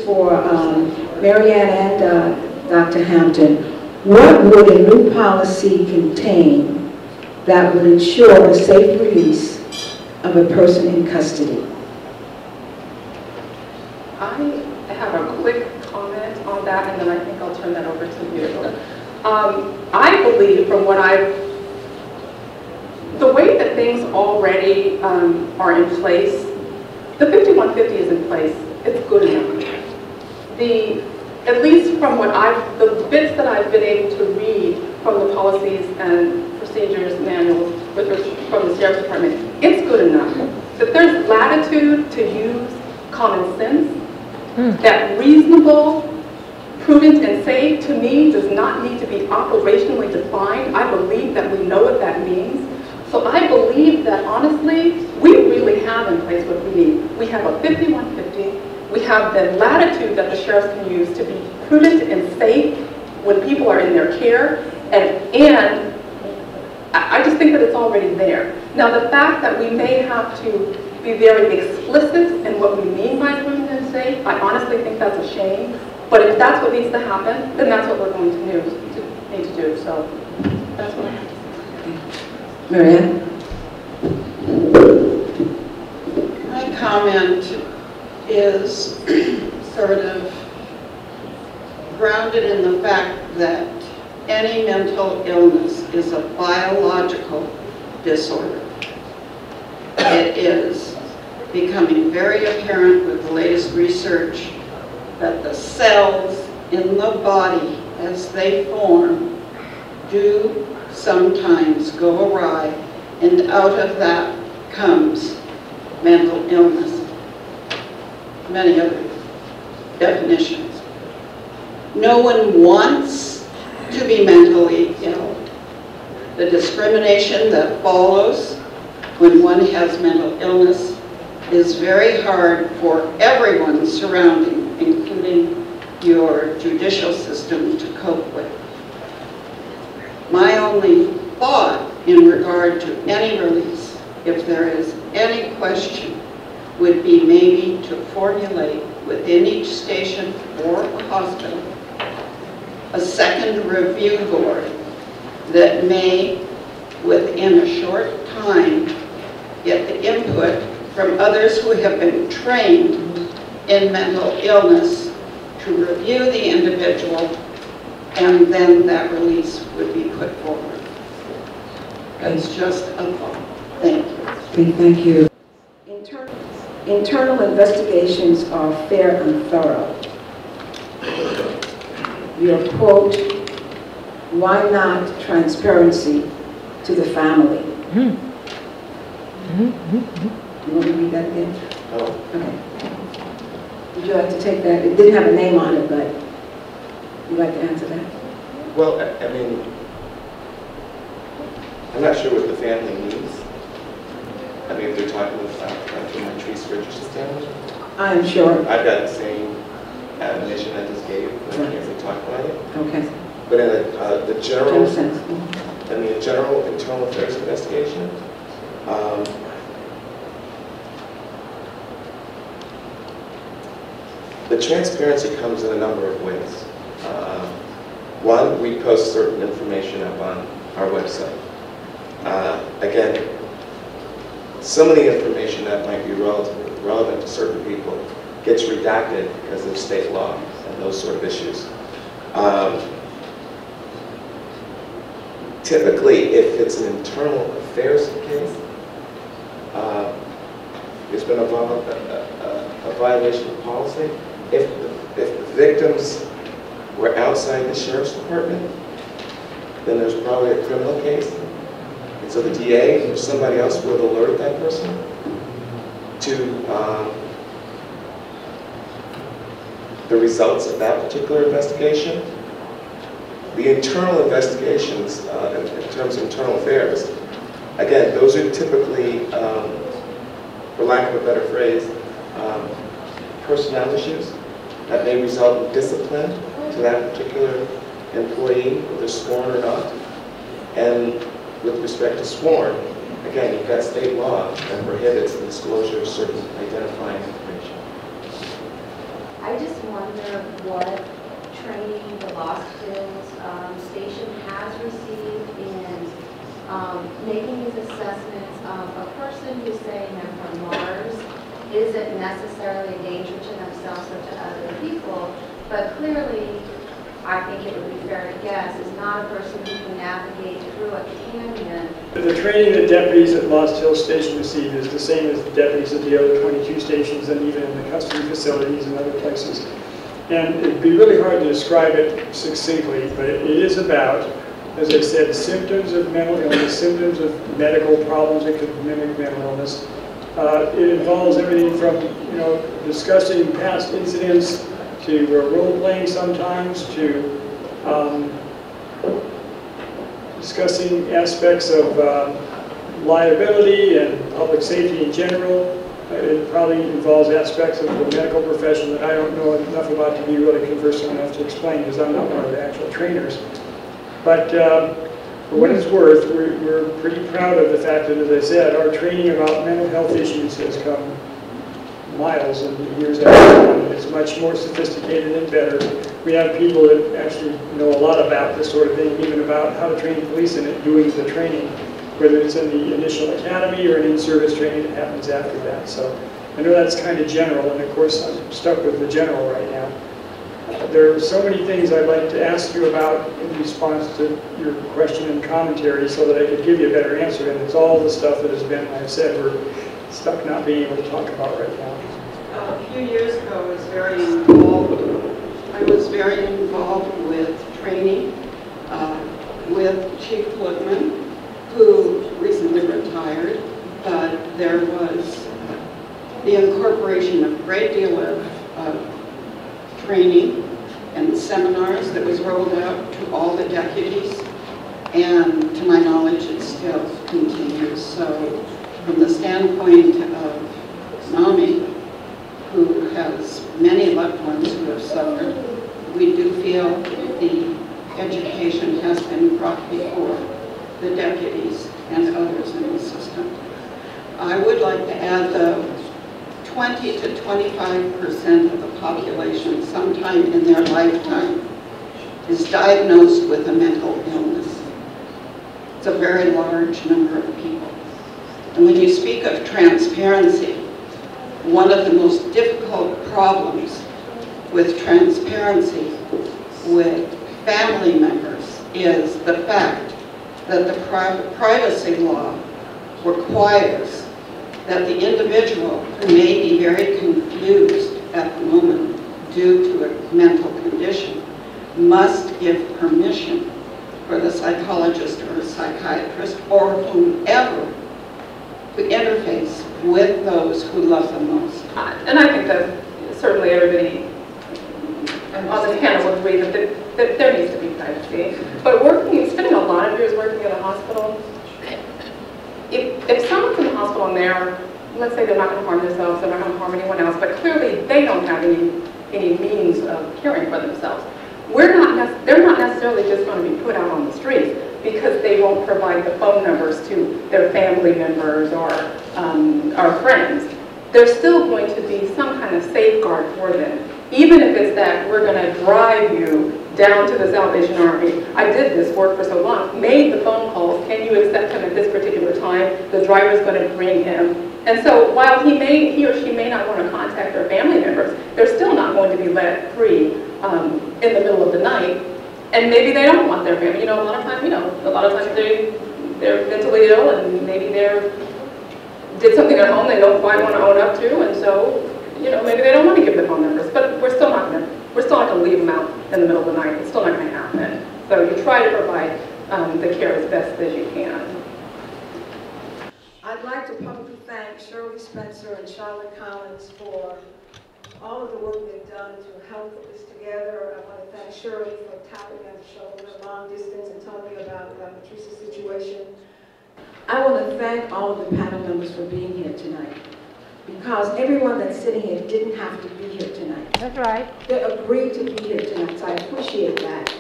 for Marianne and Dr. Hampton. What would a new policy contain that would ensure a safe release of a person in custody? I have a quick comment on that, and then I think I'll turn that over to you. I believe, from what the way that things already are in place, the 5150 is in place. It's good enough. At least from what the bits that I've been able to read from the policies and procedures manuals from the Sheriff's Department, it's good enough. That there's latitude to use common sense, that reasonable, prudent, and safe, to me, does not need to be operationally defined. I believe that we know what that means. So I believe that, honestly, we really have in place what we need. We have a 5150. We have the latitude that the sheriffs can use to be prudent and safe when people are in their care. And I just think that it's already there. Now, the fact that we may have to be very explicit in what we mean by prudent and safe, I honestly think that's a shame. But if that's what needs to happen, then that's what we're going to need to do. So that's what I have to say. Marianne? My comment is sort of grounded in the fact that any mental illness is a biological disorder. It is becoming very apparent with the latest research that the cells in the body, as they form, do sometimes go awry, and out of that comes mental illness. Many other definitions. No one wants to be mentally ill. The discrimination that follows when one has mental illness is very hard for everyone surrounding, including your judicial system, to cope with. My only thought in regard to any release, if there is any question, would be maybe to formulate within each station or a hospital a second review board that may, within a short time, get the input from others who have been trained in mental illness to review the individual, and then that release would be put forward. That's just a thought. Thank you. Thank you. Internal investigations are fair and thorough. Your quote, "Why not transparency to the family?" You want me to read that again? Oh. Okay. Would you like to take that? It didn't have a name on it, but you'd like to answer that? Well, I mean, I'm not sure what the family needs. I mean, if they're talking about the Mitrice Richardson, I am sure. I've got the same admonition I just gave when we talked about it. Okay. But in the general sense. I mean, a general internal affairs investigation, the transparency comes in a number of ways. One, we post certain information up on our website. Again, some of the information that might be relevant to certain people gets redacted because of state law and those sort of issues. Typically, if it's an internal affairs case, there's been a violation of policy. If the victims were outside the sheriff's department, then there's probably a criminal case. And so the DA or somebody else would alert that person to the results of that particular investigation. The internal investigations, in terms of internal affairs, again, those are typically, for lack of a better phrase, personnel issues that may result in discipline to that particular employee, whether sworn or not. And with respect to sworn, again, you've got state law that prohibits the disclosure of certain identifying information. I just want of what training the Lost Hills station has received in making these assessments of a person who's saying they're from Mars isn't necessarily a danger to themselves or to other people, but clearly, I think it would be fair to guess, is not a person who can navigate through a canyon. The training that deputies at Lost Hills Station receive is the same as the deputies at the other 22 stations and even in the custody facilities and other places. And it'd be really hard to describe it succinctly, but it is about, as I said, symptoms of mental illness, symptoms of medical problems that could mimic mental illness. It involves everything from, discussing past incidents to role-playing sometimes, to discussing aspects of liability and public safety in general. It probably involves aspects of the medical profession that I don't know enough about to be really conversant enough to explain, because I'm not one of the actual trainers. But for what it's worth, we're pretty proud of the fact that, as I said, our training about mental health issues has come miles in the years after. It's much more sophisticated and better. We have people that actually know a lot about this sort of thing, even about how to train police in it, doing the training, whether it's in the initial academy or an in-service training that happens after that. So I know that's kind of general, and of course I'm stuck with the general right now. There are so many things I'd like to ask you about in response to your question and commentary so that I could give you a better answer, and it's all the stuff that has been, I've said, we're stuck not being able to talk about right now. A few years ago, I was very involved with training with Chief Plugman, who recently retired, but there was the incorporation of a great deal of training and seminars that was rolled out to all the deputies, and to my knowledge it still continues. So from the standpoint of NAMI, who has many loved ones who have suffered, we do feel the education has been brought before the deputies and others in the system. I would like to add, though, 20 to 25% of the population sometime in their lifetime is diagnosed with a mental illness. It's a very large number of people. And when you speak of transparency, one of the most difficult problems with transparency with family members is the fact that the privacy law requires that the individual who may be very confused at the moment due to a mental condition must give permission for the psychologist or psychiatrist or whomever to interface with those who love them most. And I think that certainly everybody on this panel would agree that there needs to be privacy. But spending a lot of years working in a hospital, if someone's in the hospital and let's say they're not going to harm themselves, they're not going to harm anyone else, but clearly they don't have any means of caring for themselves, they're not necessarily just going to be put out on the streets because they won't provide the phone numbers to their family members or friends. There's still going to be some kind of safeguard for them. Even if it's that we're going to drive you down to the Salvation Army. I did this work for so long, made the phone calls, can you accept him at this particular time? The driver's going to bring him. And so while he or she may not want to contact their family members, they're still not going to be let free in the middle of the night. And maybe they don't want their family. A lot of times they're mentally ill and maybe did something at home they don't quite want to own up to, and so maybe they don't want to give the phone numbers. But we're still not going to leave them out in the middle of the night. It's still not going to happen. So you try to provide the care as best as you can. I'd like to publicly thank Shirley Spencer and Charlotte Collins for all of the work they've done to help put this together. I want to thank Shirley for tapping me on the shoulder long distance and telling me about Mitrice's situation. I want to thank all of the panel members for being here tonight, because everyone that's sitting here didn't have to be here tonight. That's right. They agreed to be here tonight, so I appreciate that.